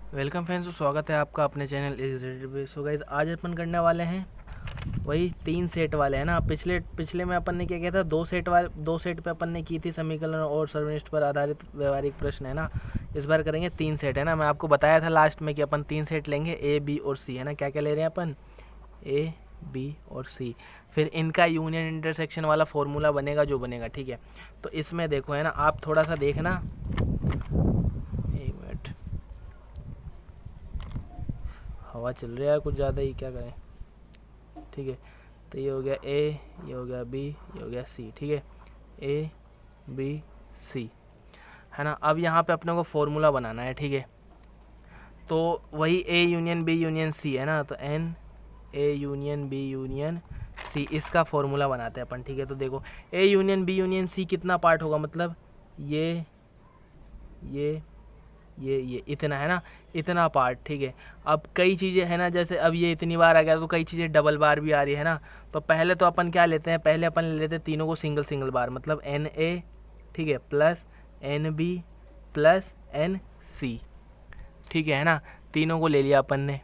Welcome friends, स्वागत है आपका अपने चैनल एग्जीक्यूटिव पे। सो गाइज आज अपन करने वाले हैं वही 3 सेट वाले, है ना। पिछले में अपन ने क्या किया था, 2 सेट पे अपन ने की थी समीकरण और सर्वनिष्ठ पर आधारित व्यवहारिक प्रश्न, है ना। इस बार करेंगे 3 सेट, है ना। मैं आपको बताया था लास्ट में कि अपन 3 सेट लेंगे, ए बी और सी, है ना। क्या क्या ले रहे हैं अपन, ए बी और सी। फिर इनका यूनियन इंटरसेक्शन वाला फॉर्मूला बनेगा जो बनेगा, ठीक है। तो इसमें देखो, है ना, आप थोड़ा सा देखना, हवा चल रहा है कुछ ज़्यादा ही, क्या करें, ठीक है। तो ये हो गया ए, ये हो गया बी, ये हो गया सी, ठीक है। ए बी सी, है ना। अब यहाँ पे अपने को फॉर्मूला बनाना है, ठीक है। तो वही A union B union C, है ना। तो N A union B union C, इसका फॉर्मूला बनाते हैं अपन, ठीक है। तो देखो, A union B union C कितना पार्ट होगा, मतलब ये ये इतना, है ना, इतना पार्ट, ठीक है। अब कई चीज़ें, है ना, जैसे अब ये इतनी बार आ गया तो कई चीज़ें डबल बार भी आ रही है ना। तो पहले तो अपन क्या लेते हैं, पहले अपन ले लेते हैं तीनों को सिंगल सिंगल बार, मतलब एन ए, ठीक है, plus N B plus N C, ठीक है ना। तीनों को ले लिया अपन ने,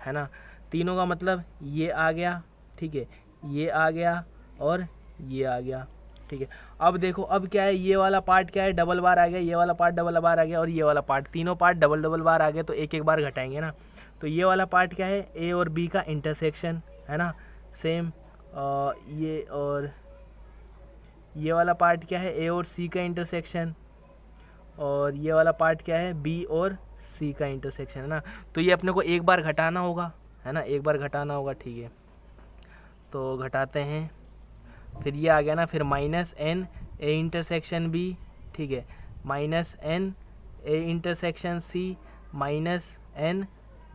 है ना। तीनों का मतलब ये आ गया, ठीक है, ये आ गया और ये आ गया, ठीक है। अब देखो, अब क्या है, ये वाला पार्ट क्या है, डबल बार आ गया, ये वाला पार्ट डबल बार आ गया और ये वाला पार्ट, तीनों पार्ट डबल डबल बार आ गए, तो एक एक बार घटाएंगे ना। तो ये वाला पार्ट क्या है, ए और बी का इंटरसेक्शन, है ना। सेम ये और ये वाला पार्ट क्या है, ए और सी का इंटरसेक्शन, और ये वाला पार्ट क्या है, बी और सी का इंटरसेक्शन, है ना। तो ये अपने को एक बार घटाना होगा, है ना, एक बार घटाना होगा, ठीक है। तो घटाते हैं, फिर ये आ गया ना, फिर minus N A intersection B, ठीक है, minus N A intersection C, minus N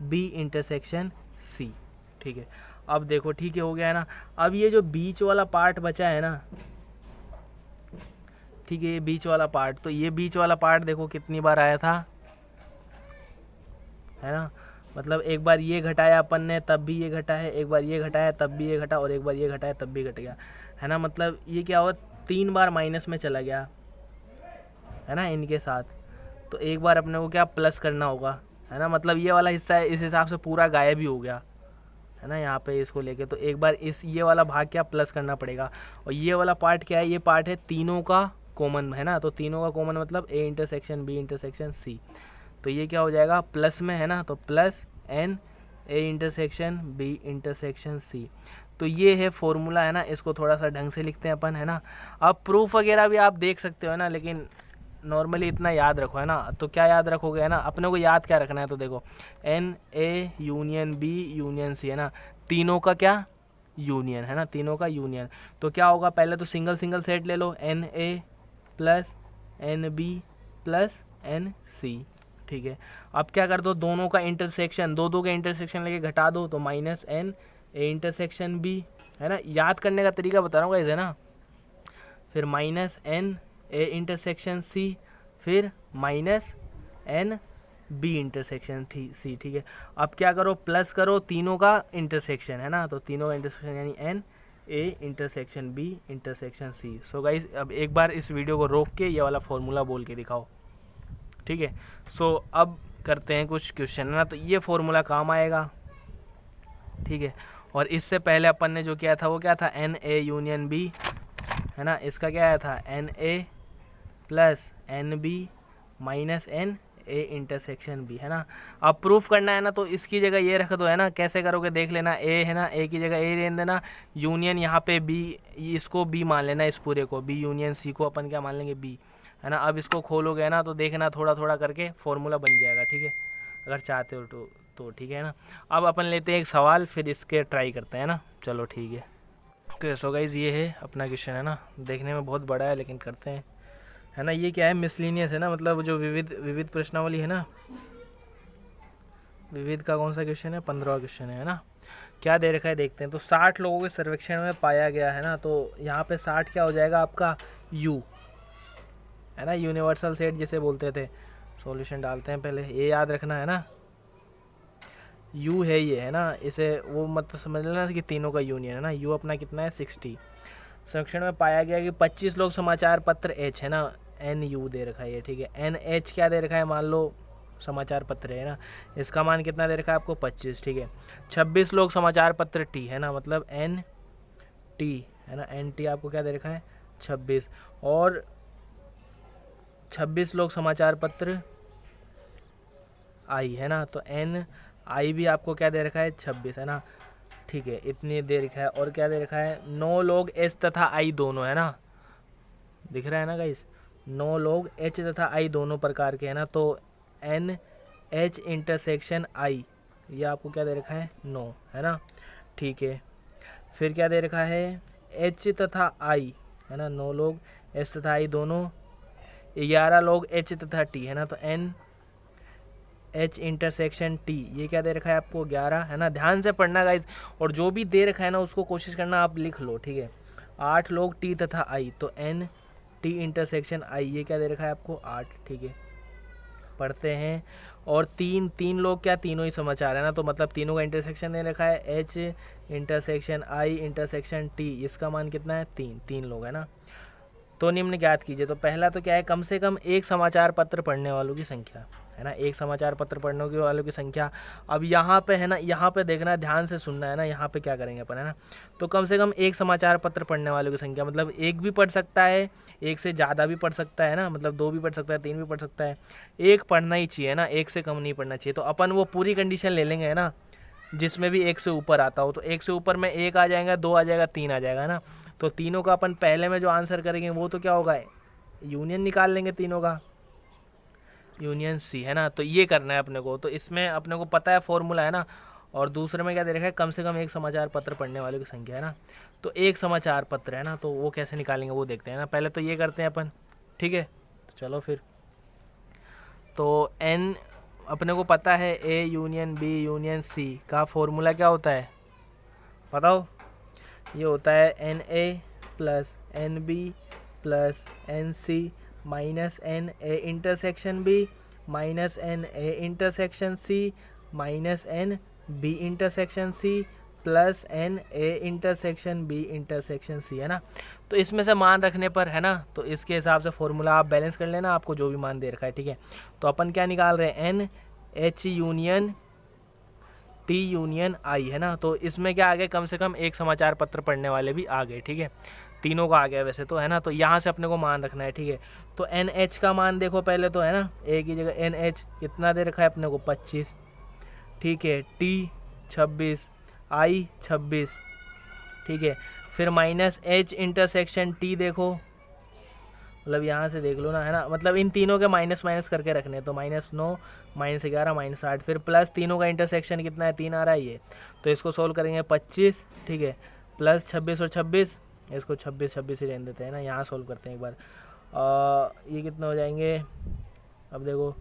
B intersection C, ठीक है। अब देखो, ठीक है, हो गया है ना। अब ये जो बीच वाला पार्ट बचा है ना, ठीक है, ये बीच वाला पार्ट, तो ये बीच वाला पार्ट देखो कितनी बार आया था, है ना। मतलब एक बार ये घटाया अपन ने तब भी ये घटा है, एक बार ये घटाया तब भी ये घटा, और एक बार ये घटाया तब भी घट गया, है ना। मतलब ये क्या हुआ, 3 बार माइनस में चला गया, है ना, इनके साथ। तो एक बार अपने को क्या प्लस करना होगा, है ना। मतलब ये वाला हिस्सा है, इस हिसाब से पूरा गायब ही हो गया, है ना, यहाँ पे इसको लेके। तो एक बार ये वाला भाग क्या प्लस करना पड़ेगा। और ये वाला पार्ट क्या है, ये पार्ट है तीनों का कॉमन, है ना। तो तीनों का कॉमन मतलब A intersection B intersection C. तो ये क्या हो जाएगा प्लस में, है ना। तो plus N A intersection B intersection C. तो ये है फॉर्मूला, है ना। इसको थोड़ा सा ढंग से लिखते हैं अपन, है ना। अब प्रूफ वगैरह भी आप देख सकते हो, है ना, लेकिन नॉर्मली इतना याद रखो, है ना। तो क्या याद रखोगे, है ना, अपने को याद क्या रखना है। तो देखो, N A union B union C, है ना, तीनों का क्या यूनियन, है ना, तीनों का यूनियन। तो क्या होगा, पहले तो सिंगल सिंगल सेट ले लो, N A plus N B plus N C, ठीक है। अब क्या कर दो, दोनों का इंटरसेक्शन, दो के इंटरसेक्शन लेके घटा दो, तो minus N A intersection B, है ना। याद करने का तरीका बता रहा हूँ गाइस, है ना। फिर minus N A intersection C, फिर minus N B intersection C, ठीक है। अब क्या करो, प्लस करो तीनों का इंटरसेक्शन, है ना। तो तीनों का इंटरसेक्शन यानी N A intersection B intersection C. So guys, अब एक बार इस वीडियो को रोक के ये वाला फॉर्मूला बोल के दिखाओ, ठीक है। सो अब करते हैं कुछ क्वेश्चन, है ना। तो ये फॉर्मूला काम आएगा, ठीक है। और इससे पहले अपन ने जो किया था वो क्या था, एन ए यूनियन बी, है ना। इसका क्या आया था, N A plus N B minus N A intersection B, है ना। अब प्रूफ करना है ना, तो इसकी जगह ये रख दो, है ना। कैसे करोगे देख लेना, ए, है ना, ए की जगह ए रहने देना, यूनियन यहाँ पे बी, इसको बी मान लेना, इस पूरे को बी, यूनियन सी को अपन क्या मान लेंगे बी, है ना। अब इसको खोलोगे ना, तो देखना थोड़ा थोड़ा करके फॉर्मूला बन जाएगा, ठीक है, अगर चाहते हो तो ठीक है ना। अब अपन लेते हैं एक सवाल, फिर इसके ट्राई करते हैं ना, चलो ठीक है। ओके, सो गाइज ये है अपना क्वेश्चन, है ना। देखने में बहुत बड़ा है लेकिन करते हैं, है ना। ये क्या है, मिसलिनियस, है ना, मतलब जो विविध विविध प्रश्नावली है ना, विविध का कौन सा क्वेश्चन है, 15वां क्वेश्चन है ना। क्या दे रखा है देखते हैं। तो 60 लोगों के सर्वेक्षण में पाया गया, है ना। तो यहाँ पे 60 क्या हो जाएगा आपका यू, है ना, यूनिवर्सल सेट जिसे बोलते थे। सॉल्यूशन डालते हैं पहले, ये याद रखना, है ना, यू है ये, है ना। इसे वो मत समझ लेना कि तीनों का यूनियन, है ना। यू अपना कितना है 60। सर्वेक्षण में पाया गया कि 25 लोग समाचार पत्र एच, है ना, एन यू दे रखा है ये, ठीक है। एन एच क्या दे रखा है, मान लो समाचार पत्र है ना, इसका मान कितना दे रखा है आपको 25, ठीक है। 26 लोग समाचार पत्र टी है ना, मतलब एन टी है ना, एन टी आपको क्या दे रखा है 26, और 26 लोग समाचार पत्र आई है ना, तो एन आई भी आपको क्या दे रखा है 26 है ना, ठीक है, इतनी दे रखा है। और क्या दे रखा है 9 लोग एच तथा आई दोनों है ना, दिख रहा है ना गाइस, 9 लोग एच तथा आई दोनों प्रकार के है ना, तो एन एच इंटरसेक्शन आई ये आपको क्या दे रखा है 9 है ना, ठीक है। फिर क्या दे रखा है एच तथा आई है ना, 9 लोग एच तथा आई दोनों, 11 लोग एच तथा टी है ना, तो एन एच इंटरसेक्शन टी ये क्या दे रखा है आपको 11 है ना। ध्यान से पढ़ना गाइज, और जो भी दे रखा है ना उसको कोशिश करना आप लिख लो, ठीक है। 8 लोग टी तथा आई, तो एन टी इंटरसेक्शन आई ये क्या दे रखा है आपको 8, ठीक है, पढ़ते हैं। और तीन लोग क्या तीनों ही समाचार है ना, तो मतलब तीनों का इंटरसेक्शन दे रखा है एच इंटरसेक्शन आई इंटरसेक्शन टी, इसका मान कितना है 3 लोग है ना। तो निम्न ज्ञात कीजिए। तो पहला तो क्या है कम से कम एक समाचार पत्र पढ़ने वालों की संख्या है ना, एक समाचार पत्र पढ़ने वालों की संख्या। अब यहाँ पे है ना, यहाँ पे देखना ध्यान से सुनना है ना, यहाँ पे क्या करेंगे अपन है ना, तो कम से कम एक समाचार पत्र पढ़ने वालों की संख्या, मतलब एक भी पढ़ सकता है, एक से ज़्यादा भी पढ़ सकता है ना, मतलब 2 भी पढ़ सकता है, 3 भी पढ़ सकता है, एक पढ़ना ही चाहिए ना, एक से कम नहीं पढ़ना चाहिए। तो अपन वो पूरी कंडीशन ले लेंगे है ना, जिसमें भी 1 से ऊपर आता हो, तो 1 से ऊपर में 1 आ जाएगा, 2 आ जाएगा, 3 आ जाएगा ना। तो तीनों का अपन पहले में जो आंसर करेंगे वो तो क्या होगा यूनियन निकाल लेंगे तीनों का, यूनियन सी है ना। तो ये करना है अपने को, तो इसमें अपने को पता है फॉर्मूला है ना। और दूसरे में क्या दे रखा है कम से कम एक समाचार पत्र पढ़ने वालों की संख्या है ना, तो एक समाचार पत्र है ना, तो वो कैसे निकालेंगे वो देखते हैं ना। पहले तो ये करते हैं अपन, ठीक है, तो चलो फिर। तो एन अपने को पता है A union B union C का फॉर्मूला क्या होता है बताओ, ये होता है N A plus N B plus N C minus N A intersection B minus N A intersection C minus N B intersection C plus N A intersection B intersection C है ना। तो इसमें से मान रखने पर है ना, तो इसके हिसाब से फॉर्मूला आप बैलेंस कर लेना, आपको जो भी मान दे रखा है, ठीक है। तो अपन क्या निकाल रहे हैं N H union T union I है ना, तो इसमें क्या आ गए कम से कम एक समाचार पत्र पढ़ने वाले भी आ गए, ठीक है, तीनों का आ गया वैसे तो है ना। तो यहाँ से अपने को मान रखना है, ठीक है। तो एन एच का मान देखो पहले तो है ना, एक ही जगह एन एच कितना दे रखा है अपने को 25, ठीक है, टी 26 आई 26, ठीक है। फिर माइनस एच इंटरसेक्शन टी देखो, मतलब यहाँ से देख लो ना है ना, मतलब इन तीनों के माइनस माइनस करके रखने हैं, तो -9 -11 -8, फिर प्लस तीनों का इंटरसेक्शन कितना है 3 आ रहा है ये, तो इसको सोल्व करेंगे 25, ठीक है, प्लस 26 और 26, इसको 26 ही रहने देते हैं ना, यहाँ सोल्व करते हैं एक बार। ये कितने हो जाएंगे, अब देखो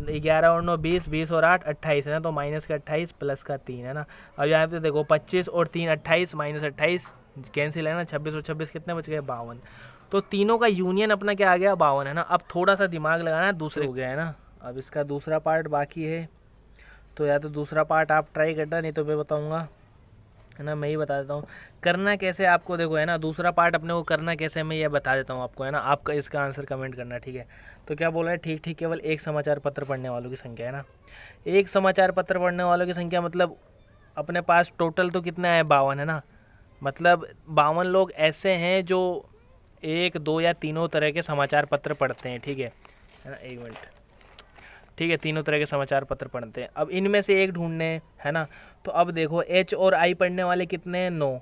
11 और 9 20, 20 और 8 28 है ना, तो माइनस का 28 प्लस का 3 है ना। अब यहाँ पे देखो 25 और 3 28 माइनस 28 कैंसिल है ना, 26 और 26 कितने बच गए 52। तो तीनों का यूनियन अपना क्या आ गया 52 है ना। अब थोड़ा सा दिमाग लगाना है, दूसरे हो गया है ना। अब इसका दूसरा पार्ट बाकी है, तो या तो दूसरा पार्ट आप ट्राई करना, नहीं तो मैं बताऊँगा है ना, मैं ही बता देता हूँ करना कैसे आपको। देखो है ना, दूसरा पार्ट अपने को करना कैसे मैं ये बता देता हूँ आपको है ना, आपका इसका आंसर कमेंट करना, ठीक है। तो क्या बोल रहा है, ठीक ठीक केवल एक समाचार पत्र पढ़ने वालों की संख्या है ना, एक समाचार पत्र पढ़ने वालों की संख्या, मतलब अपने पास टोटल तो कितना है 52 है ना, मतलब 52 लोग ऐसे हैं जो 1 2 या तीनों तरह के समाचार पत्र पढ़ते हैं, ठीक है ना, 1 मिनट, ठीक है, तीनों तरह के समाचार पत्र पढ़ते हैं। अब इनमें से एक ढूंढने है ना, तो अब देखो एच और आई पढ़ने वाले कितने हैं 9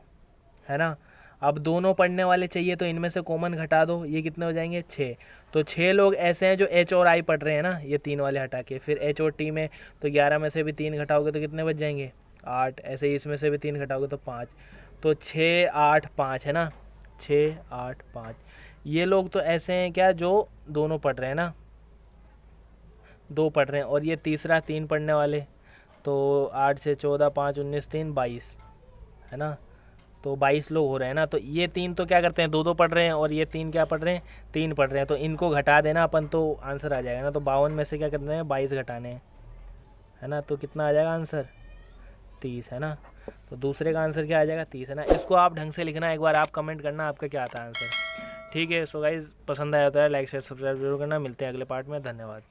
है ना। अब दोनों पढ़ने वाले चाहिए, तो इनमें से कॉमन घटा दो, ये कितने हो जाएंगे 6। तो 6 लोग ऐसे हैं जो एच और आई पढ़ रहे हैं ना, ये 3 वाले हटा के, फिर एच और टी में तो 11 में से भी 3 घटाओगे तो कितने बच जाएंगे 8, ऐसे ही इसमें से भी 3 घटाओगे तो 5, तो 6 8 5 है ना, 6 8 5। ये लोग तो ऐसे हैं क्या जो दोनों पढ़ रहे हैं ना, 2 पढ़ रहे हैं, और ये तीसरा 3 पढ़ने वाले, तो 8 से 14 5 19 3 22 है ना, तो 22 लोग हो रहे हैं ना। तो ये 3 तो क्या करते हैं 2 2 पढ़ रहे हैं, और ये 3 क्या पढ़ रहे हैं 3 पढ़ रहे हैं, तो इनको घटा देना अपन, तो आंसर आ जाएगा ना। तो 52 में से क्या करते हैं 22 घटाने हैं है ना, तो कितना आ जाएगा आंसर 30 है ना। तो दूसरे का आंसर क्या आ जाएगा 30 है ना। इसको आप ढंग से लिखना, एक बार आप कमेंट करना आपका क्या आता है आंसर, ठीक है। सो गाइज पसंद आया तो है लाइक शेयर सब्सक्राइब जरूर करना, मिलते हैं अगले पार्ट में, धन्यवाद।